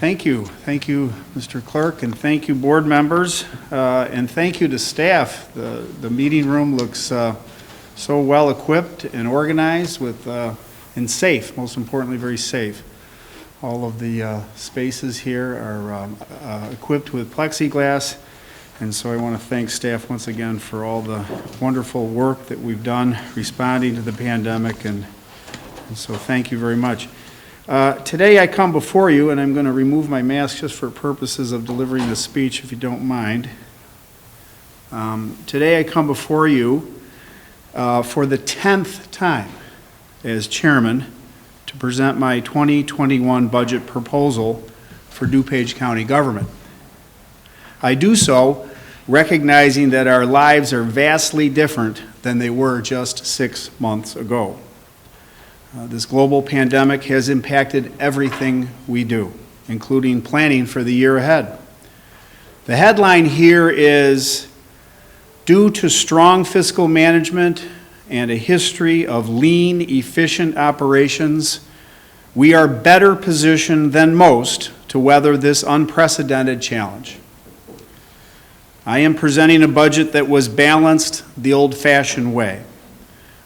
Thank you. Thank you, Mr. Clerk, and thank you, board members, and thank you to staff. The meeting room looks so well equipped and organized and safe, most importantly, very safe. All of the spaces here are equipped with plexiglass, and so I want to thank staff once again for all the wonderful work that we've done responding to the pandemic, and so thank you very much. Today I come before you, and I'm going to remove my mask just for purposes of delivering the speech, if you don't mind. Today I come before you for the 10th time as chairman to present my 2021 budget proposal for DuPage County government. I do so recognizing that our lives are vastly different than they were just 6 months ago. This global pandemic has impacted everything we do, including planning for the year ahead. The headline here is, due to strong fiscal management and a history of lean, efficient operations, we are better positioned than most to weather this unprecedented challenge. I am presenting a budget that was balanced the old-fashioned way.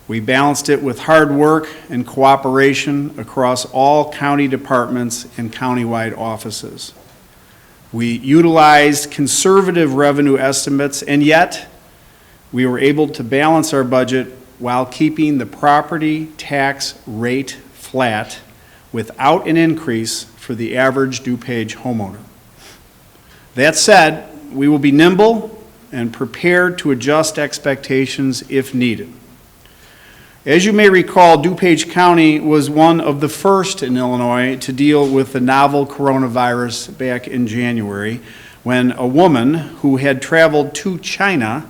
We balanced it with hard work and cooperation across all county departments and countywide offices. We utilized conservative revenue estimates, and yet we were able to balance our budget while keeping the property tax rate flat without an increase for the average DuPage homeowner. That said, we will be nimble and prepared to adjust expectations if needed. As you may recall, DuPage County was one of the first in Illinois to deal with the novel coronavirus back in January, when a woman who had traveled to China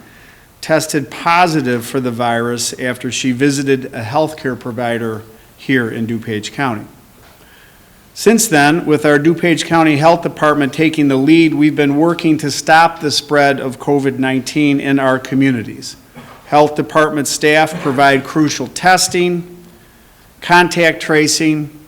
tested positive for the virus after she visited a healthcare provider here in DuPage County. Since then, with our DuPage County Health Department taking the lead, we've been working to stop the spread of COVID-19 in our communities. Health Department staff provide crucial testing, contact tracing,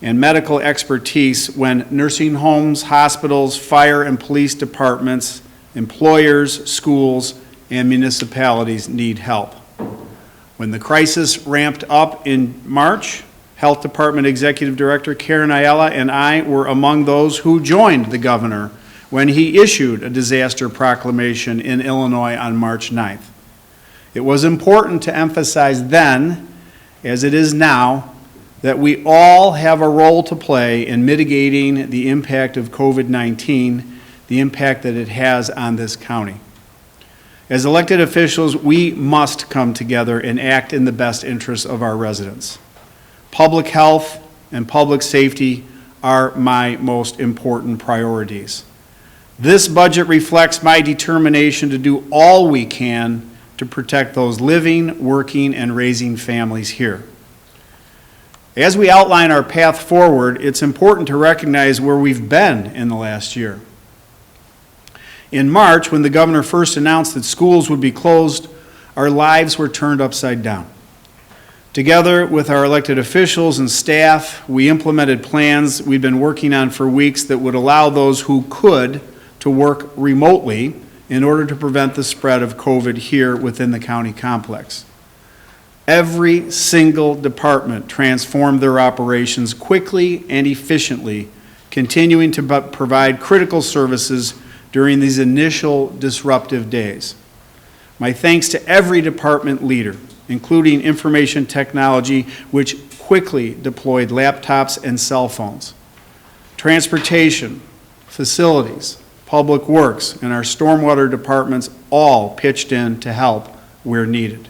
and medical expertise when nursing homes, hospitals, fire and police departments, employers, schools, and municipalities need help. When the crisis ramped up in March, Health Department Executive Director Karen Ayala and I were among those who joined the governor when he issued a disaster proclamation in Illinois on March 9th. It was important to emphasize then, as it is now, that we all have a role to play in mitigating the impact of COVID-19, the impact that it has on this county. As elected officials, we must come together and act in the best interests of our residents. Public health and public safety are my most important priorities. This budget reflects my determination to do all we can to protect those living, working, and raising families here. As we outline our path forward, it's important to recognize where we've been in the last year. In March, when the governor first announced that schools would be closed, our lives were turned upside down. Together with our elected officials and staff, we implemented plans we'd been working on for weeks that would allow those who could to work remotely in order to prevent the spread of COVID here within the county complex. Every single department transformed their operations quickly and efficiently, continuing to provide critical services during these initial disruptive days. My thanks to every department leader, including information technology, which quickly deployed laptops and cell phones. Transportation, facilities, public works, and our stormwater departments all pitched in to help where needed.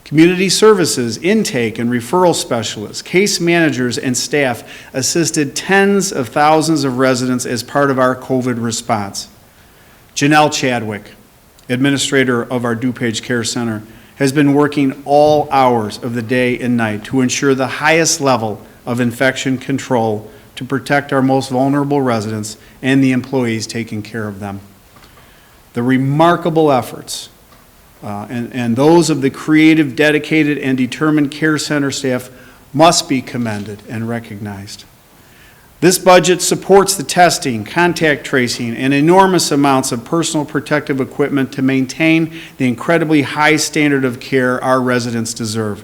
Community services, intake and referral specialists, case managers, and staff assisted tens of thousands of residents as part of our COVID response. Janelle Chadwick, administrator of our DuPage Care Center, has been working all hours of the day and night to ensure the highest level of infection control to protect our most vulnerable residents and the employees taking care of them. The remarkable efforts and those of the creative, dedicated, and determined Care Center staff must be commended and recognized. This budget supports the testing, contact tracing, and enormous amounts of personal protective equipment to maintain the incredibly high standard of care our residents deserve.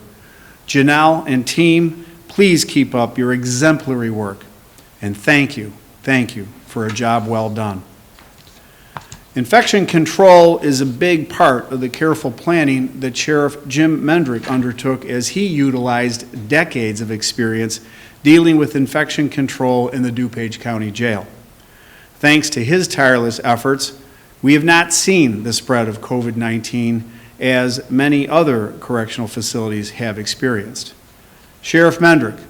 Janelle and team, please keep up your exemplary work, and thank you for a job well done. Infection control is a big part of the careful planning that Sheriff Jim Mendrick undertook as he utilized decades of experience dealing with infection control in the DuPage County Jail. Thanks to his tireless efforts, we have not seen the spread of COVID-19 as many other correctional facilities have experienced. Sheriff Mendrick,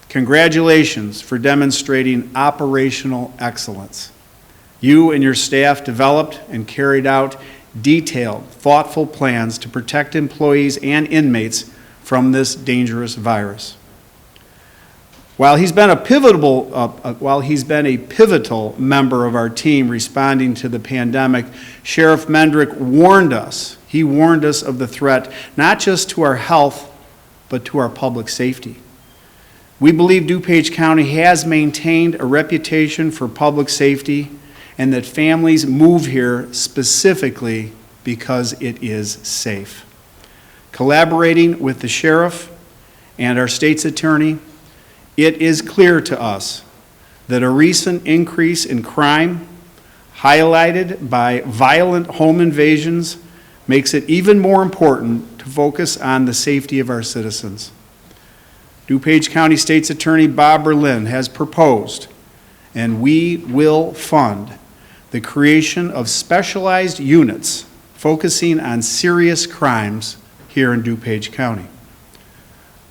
congratulations for demonstrating operational excellence. You and your staff developed and carried out detailed, thoughtful plans to protect employees and inmates from this dangerous virus. While he's been a pivotal member of our team responding to the pandemic, Sheriff Mendrick warned us. He warned us of the threat, not just to our health, but to our public safety. We believe DuPage County has maintained a reputation for public safety and that families move here specifically because it is safe. Collaborating with the sheriff and our state's attorney, it is clear to us that a recent increase in crime, highlighted by violent home invasions, makes it even more important to focus on the safety of our citizens. DuPage County State's Attorney Bob Berlin has proposed, and we will fund, the creation of specialized units focusing on serious crimes here in DuPage County.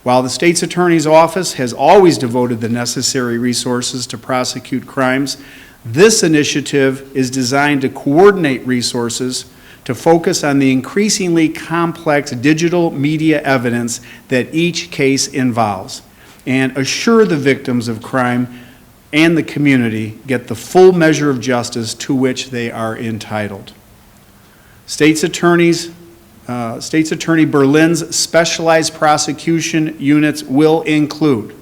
While the state's attorney's office has always devoted the necessary resources to prosecute crimes, this initiative is designed to coordinate resources to focus on the increasingly complex digital media evidence that each case involves and assure the victims of crime and the community get the full measure of justice to which they are entitled. State's Attorney Berlin's specialized prosecution units will include: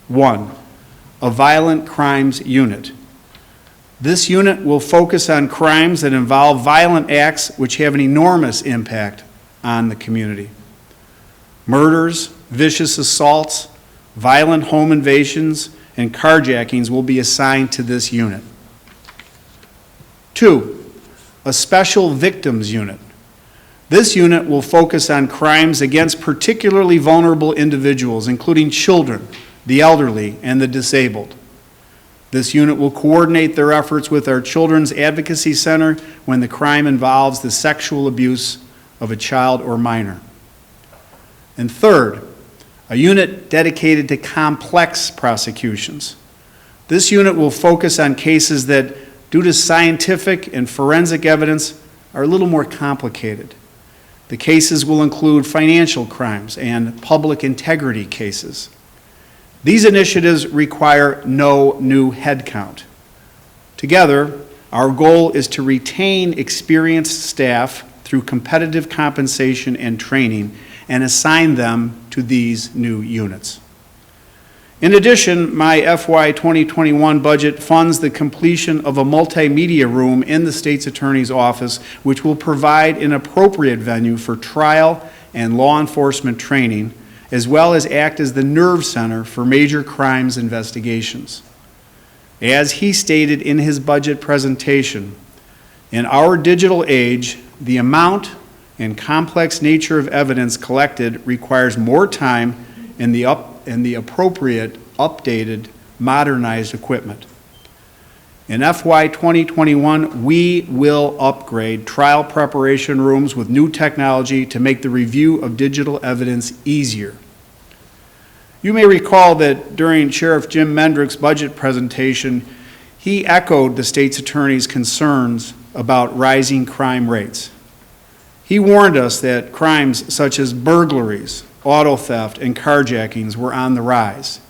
1, a violent crimes unit. This unit will focus on crimes that involve violent acts which have an enormous impact on the community. Murders, vicious assaults, violent home invasions, and carjackings will be assigned to this unit. 2, a special victims unit. This unit will focus on crimes against particularly vulnerable individuals, including children, the elderly, and the disabled. This unit will coordinate their efforts with our Children's Advocacy Center when the crime involves the sexual abuse of a child or minor. And third, a unit dedicated to complex prosecutions. This unit will focus on cases that, due to scientific and forensic evidence, are a little more complicated. The cases will include financial crimes and public integrity cases. These initiatives require no new headcount. Together, our goal is to retain experienced staff through competitive compensation and training and assign them to these new units. In addition, my FY 2021 budget funds the completion of a multimedia room in the state's attorney's office, which will provide an appropriate venue for trial and law enforcement training, as well as act as the nerve center for major crimes investigations. As he stated in his budget presentation, in our digital age, the amount and complex nature of evidence collected requires more time and the appropriate, updated, modernized equipment. In FY 2021, we will upgrade trial preparation rooms with new technology to make the review of digital evidence easier. You may recall that during Sheriff Jim Mendrick's budget presentation, he echoed the state's attorney's concerns about rising crime rates. He warned us that crimes such as burglaries, auto theft, and carjackings were on the rise.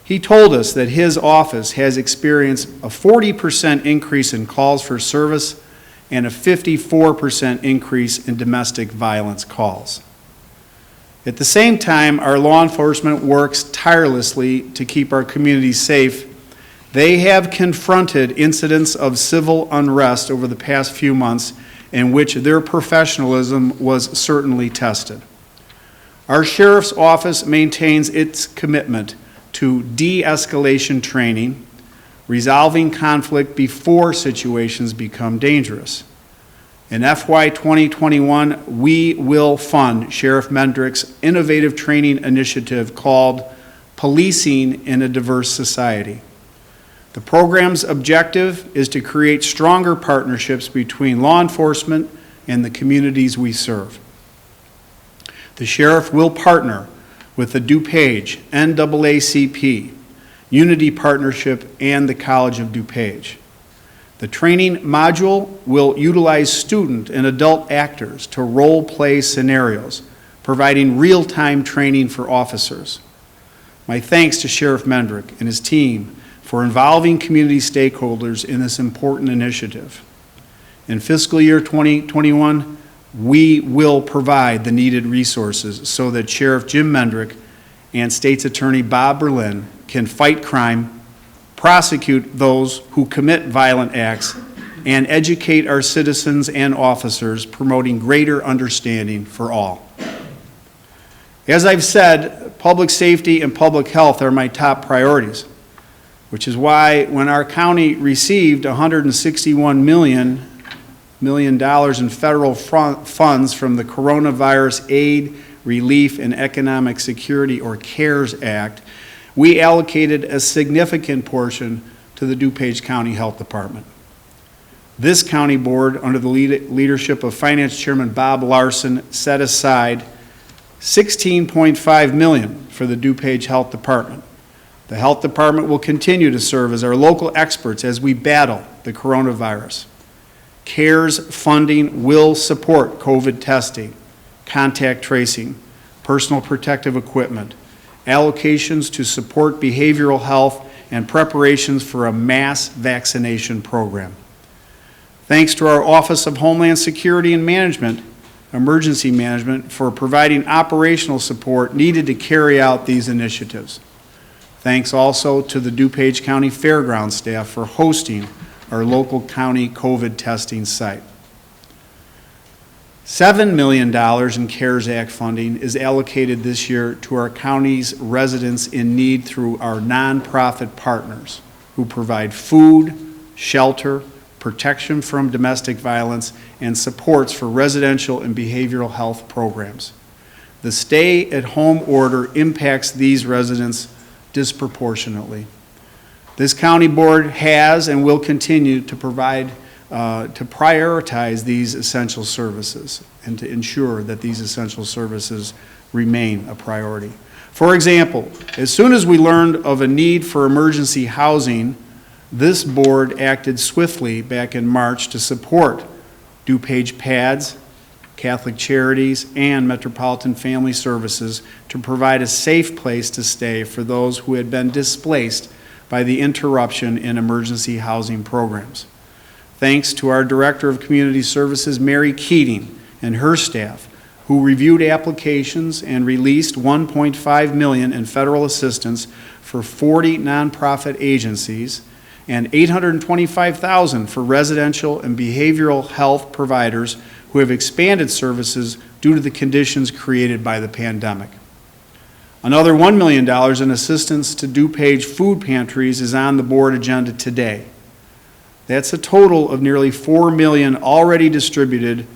He told us that his office has experienced a 40% increase in calls for service and a 54% increase in domestic violence calls. At the same time, our law enforcement works tirelessly to keep our communities safe They have confronted incidents of civil unrest over the past few months in which their professionalism was certainly tested. Our Sheriff's Office maintains its commitment to de-escalation training, resolving conflict before situations become dangerous. In FY 2021, we will fund Sheriff Mendrick's innovative training initiative called Policing in a Diverse Society. The program's objective is to create stronger partnerships between law enforcement and the communities we serve. The Sheriff will partner with the DuPage, NAACP, Unity Partnership, and the College of DuPage. The training module will utilize student and adult actors to role-play scenarios, providing real-time training for officers. My thanks to Sheriff Mendrick and his team for involving community stakeholders in this important initiative. In fiscal year 2021, we will provide the needed resources so that Sheriff Jim Mendrick and State's Attorney Bob Berlin can fight crime, prosecute those who commit violent acts, and educate our citizens and officers, promoting greater understanding for all. As I've said, public safety and public health are my top priorities, which is why when our county received $161 million in federal funds from the Coronavirus Aid, Relief, and Economic Security, or CARES Act, we allocated a significant portion to the DuPage County Health Department. This county board, under the leadership of Finance Chairman Bob Larson, set aside $16.5 million for the DuPage Health Department. The Health Department will continue to serve as our local experts as we battle the coronavirus. CARES funding will support COVID testing, contact tracing, personal protective equipment, allocations to support behavioral health, and preparations for a mass vaccination program. Thanks to our Office of Homeland Security and Emergency Management, for providing operational support needed to carry out these initiatives. Thanks also to the DuPage County Fairgrounds staff for hosting our local county COVID testing site. $7 million in CARES Act funding is allocated this year to our county's residents in need through our nonprofit partners who provide food, shelter, protection from domestic violence, and supports for residential and behavioral health programs. The stay-at-home order impacts these residents disproportionately. This county board has and will continue to provide to prioritize these essential services and to ensure that these essential services remain a priority. For example, as soon as we learned of a need for emergency housing, this board acted swiftly back in March to support DuPage PADS, Catholic Charities, and Metropolitan Family Services to provide a safe place to stay for those who had been displaced by the interruption in emergency housing programs. Thanks to our Director of Community Services, Mary Keating, and her staff, who reviewed applications and released $1.5 million in federal assistance for 40 nonprofit agencies and $825,000 for residential and behavioral health providers who have expanded services due to the conditions created by the pandemic. Another $1 million in assistance to DuPage food pantries is on the board agenda today. That's a total of nearly $4 million already distributed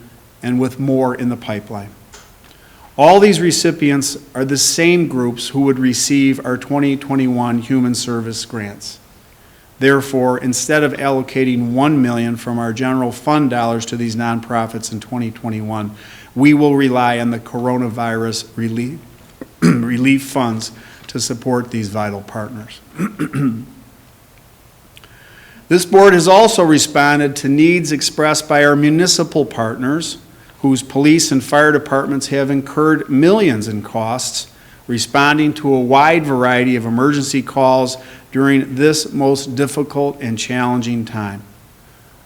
and with more in the pipeline. All these recipients are the same groups who would receive our 2021 Human Service grants. Therefore, instead of allocating $1 million from our general fund dollars to these nonprofits in 2021, we will rely on the coronavirus relief funds to support these vital partners. This board has also responded to needs expressed by our municipal partners, whose police and fire departments have incurred millions in costs responding to a wide variety of emergency calls during this most difficult and challenging time.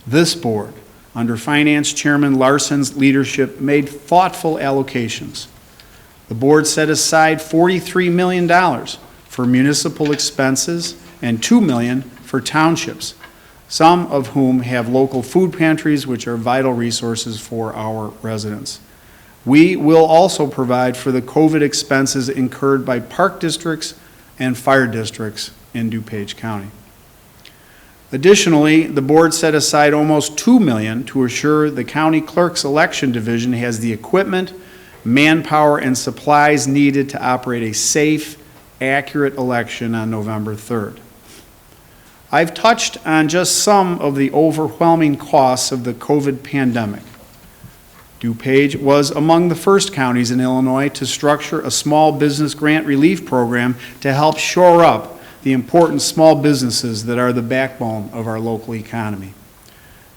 This board, under Finance Chairman Larson's leadership, made thoughtful allocations. The board set aside $43 million for municipal expenses and $2 million for townships, some of whom have local food pantries, which are vital resources for our residents. We will also provide for the COVID expenses incurred by park districts and fire districts in DuPage County. Additionally, the board set aside almost $2 million to assure the county clerk's election division has the equipment, manpower, and supplies needed to operate a safe, accurate election on November 3rd. I've touched on just some of the overwhelming costs of the COVID pandemic. DuPage was among the first counties in Illinois to structure a small business grant relief program to help shore up the important small businesses that are the backbone of our local economy.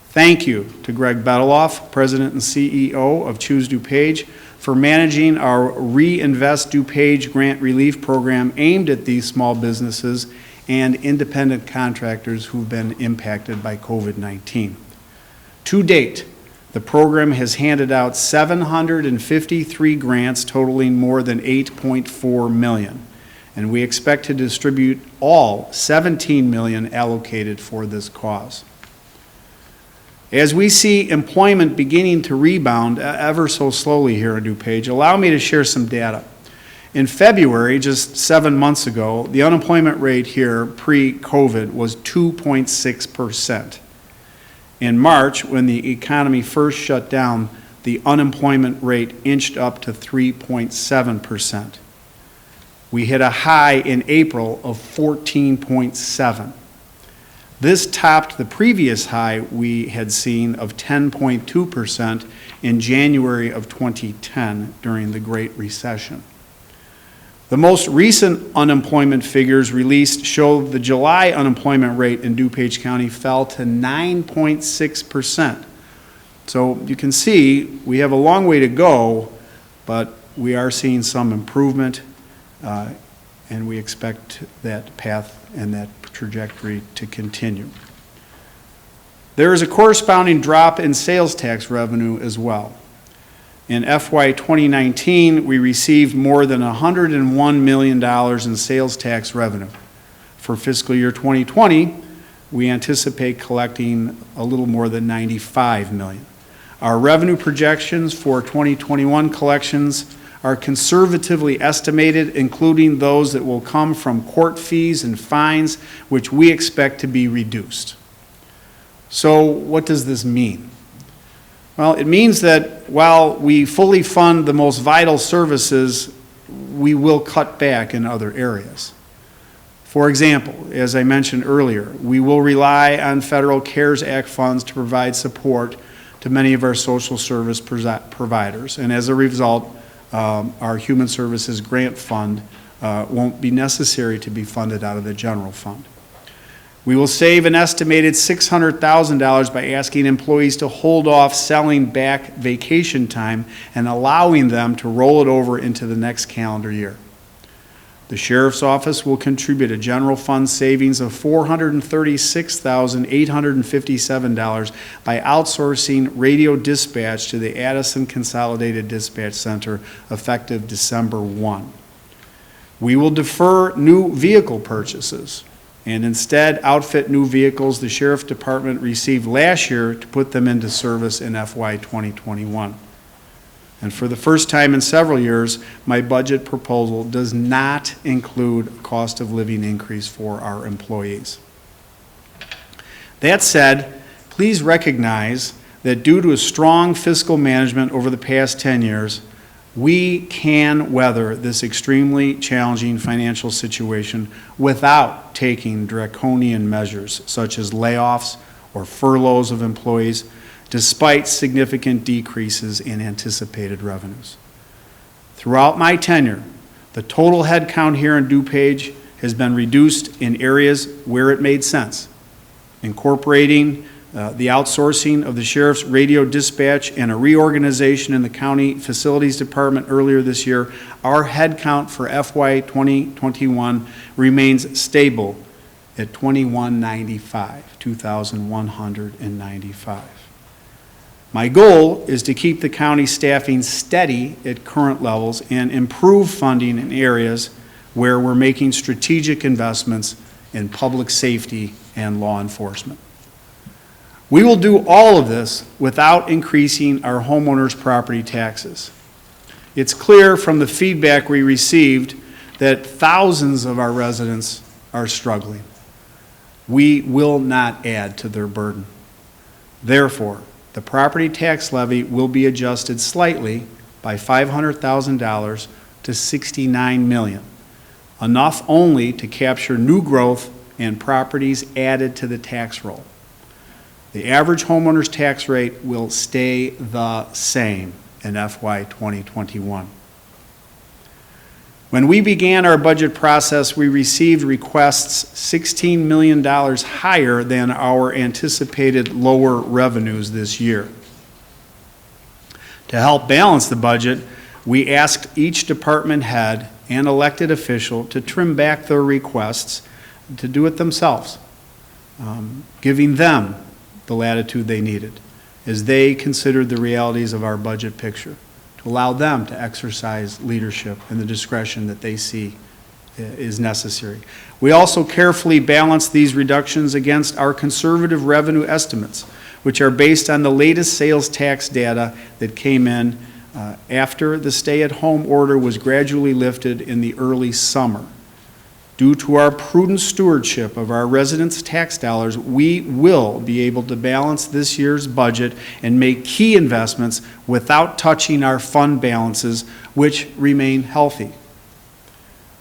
Thank you to Greg Beteloff, President and CEO of Choose DuPage, for managing our Reinvest DuPage grant relief program aimed at these small businesses and independent contractors who've been impacted by COVID-19. To date, the program has handed out 753 grants totaling more than $8.4 million, and we expect to distribute all $17 million allocated for this cause. As we see employment beginning to rebound ever so slowly here in DuPage, allow me to share some data. In February, just 7 months ago, the unemployment rate here pre-COVID was 2.6%. In March, when the economy first shut down, the unemployment rate inched up to 3.7%. We hit a high in April of 14.7. This topped the previous high we had seen of 10.2% in January of 2010 during the Great Recession. The most recent unemployment figures released show the July unemployment rate in DuPage County fell to 9.6%. So you can see we have a long way to go, but we are seeing some improvement, and we expect that path and that trajectory to continue. There is a corresponding drop in sales tax revenue as well. In FY 2019, we received more than $101 million in sales tax revenue. For fiscal year 2020, we anticipate collecting a little more than $95 million. Our revenue projections for 2021 collections are conservatively estimated, including those that will come from court fees and fines, which we expect to be reduced. So what does this mean? Well, it means that while we fully fund the most vital services, we will cut back in other areas. For example, as I mentioned earlier, we will rely on federal CARES Act funds to provide support to many of our social service providers, and as a result, our Human Services Grant Fund won't be necessary to be funded out of the general fund. We will save an estimated $600,000 by asking employees to hold off selling back vacation time and allowing them to roll it over into the next calendar year. The Sheriff's Office will contribute a general fund savings of $436,857 by outsourcing radio dispatch to the Addison Consolidated Dispatch Center effective December 1. We will defer new vehicle purchases and instead outfit new vehicles the Sheriff's Department received last year to put them into service in FY 2021. And for the first time in several years, my budget proposal does not include a cost of living increase for our employees. That said, please recognize that due to a strong fiscal management over the past 10 years, we can weather this extremely challenging financial situation without taking draconian measures such as layoffs or furloughs of employees, despite significant decreases in anticipated revenues. Throughout my tenure, the total headcount here in DuPage has been reduced in areas where it made sense, incorporating the outsourcing of the Sheriff's radio dispatch and a reorganization in the County Facilities Department earlier this year. Our headcount for FY 2021 remains stable at 2,195. My goal is to keep the county staffing steady at current levels and improve funding in areas where we're making strategic investments in public safety and law enforcement. We will do all of this without increasing our homeowners' property taxes. It's clear from the feedback we received that thousands of our residents are struggling. We will not add to their burden. Therefore, the property tax levy will be adjusted slightly by $500,000 to $69 million, enough only to capture new growth and properties added to the tax roll. The average homeowner's tax rate will stay the same in FY 2021. When we began our budget process, we received requests $16 million higher than our anticipated lower revenues this year. To help balance the budget, we asked each department head and elected official to trim back their requests to do it themselves, giving them the latitude they needed as they considered the realities of our budget picture, to allow them to exercise leadership and the discretion that they see is necessary. We also carefully balanced these reductions against our conservative revenue estimates, which are based on the latest sales tax data that came in after the stay-at-home order was gradually lifted in the early summer. Due to our prudent stewardship of our residents' tax dollars, we will be able to balance this year's budget and make key investments without touching our fund balances, which remain healthy.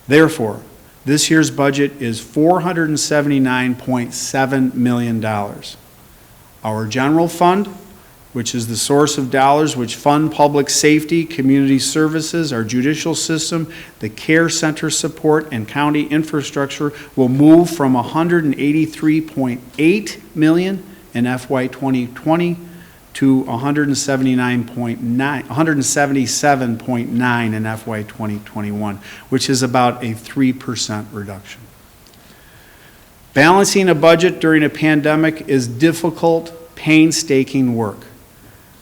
Therefore, this year's budget is $479.7 million. Our general fund, which is the source of dollars which fund public safety, community services, our judicial system, the care center support, and county infrastructure, will move from $183.8 million in FY 2020 to $177.9 in FY 2021, which is about a 3% reduction. Balancing a budget during a pandemic is difficult, painstaking work.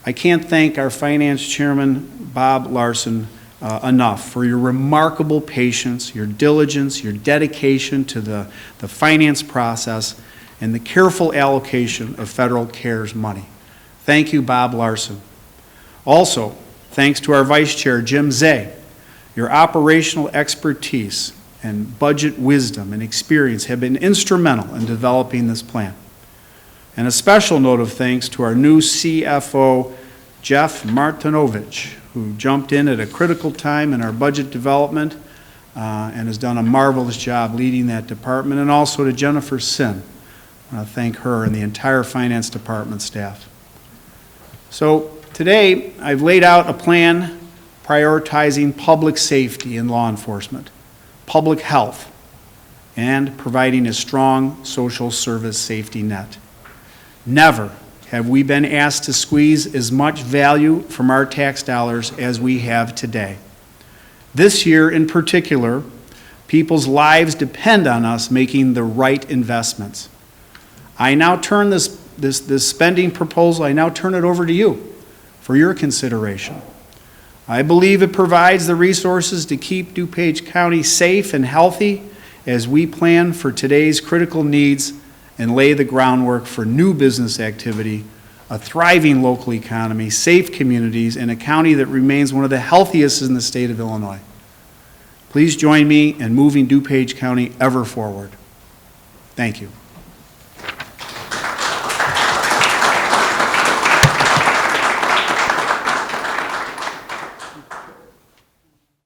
I can't thank our Finance Chairman, Bob Larson, enough for your remarkable patience, your diligence, your dedication to the finance process, and the careful allocation of federal CARES money. Thank you, Bob Larson. Also, thanks to our Vice Chair, Jim Zay. Your operational expertise and budget wisdom and experience have been instrumental in developing this plan. And a special note of thanks to our new CFO, Jeff Martinovich, who jumped in at a critical time in our budget development and has done a marvelous job leading that department, and also to Jennifer Sin. I want to thank her and the entire finance department staff. So today, I've laid out a plan prioritizing public safety and law enforcement, public health, and providing a strong social service safety net. Never have we been asked to squeeze as much value from our tax dollars as we have today. This year in particular, people's lives depend on us making the right investments. I now turn this spending proposal, I now turn it over to you for your consideration. I believe it provides the resources to keep DuPage County safe and healthy as we plan for today's critical needs and lay the groundwork for new business activity, a thriving local economy, safe communities, and a county that remains one of the healthiest in the state of Illinois. Please join me in moving DuPage County ever forward. Thank you.